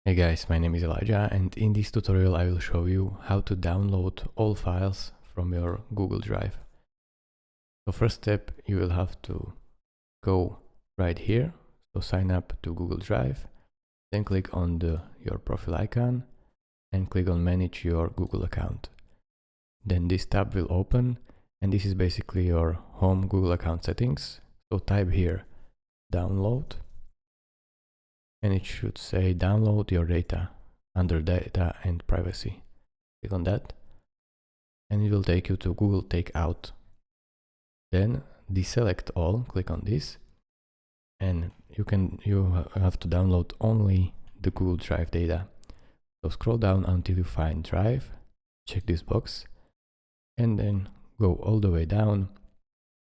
Hey guys, my name is Elijah, and in this tutorial I will show you how to download all files from your Google Drive. So first step, you will have to go right here, so sign up to Google Drive, then click on your profile icon and click on manage your Google account. Then this tab will open, and this is basically your home Google account settings. So type here download, and it should say download your data under data and privacy. Click on that and it will take you to Google Takeout. Then deselect all, click on this, and you have to download only the Google Drive data. So scroll down until you find Drive, check this box, and then go all the way down,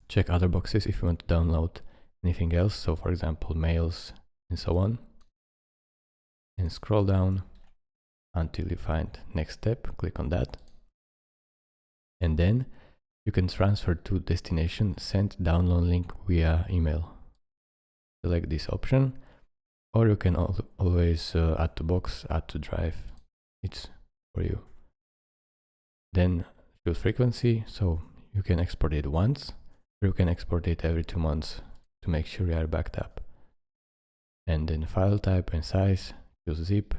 check other boxes if you want to download anything else, so for example mails and so on, and scroll down until you find next step, click on that, and then you can transfer to destination send download link via email. Select this option, or you can always add to box, add to drive, it's for you. Then choose frequency, so you can export it once, or you can export it every 2 months to make sure you are backed up. And then file type and size, choose zip,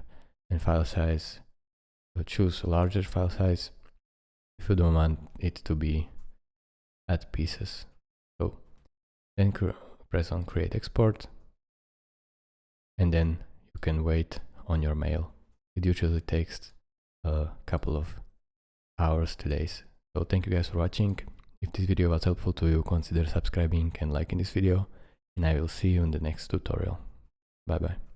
and file size, choose a larger file size if you don't want it to be at pieces. So then press on create export, and then you can wait on your mail. It usually takes a couple of hours to days. So thank you guys for watching. If this video was helpful to you, consider subscribing and liking this video, and I will see you in the next tutorial. Bye bye.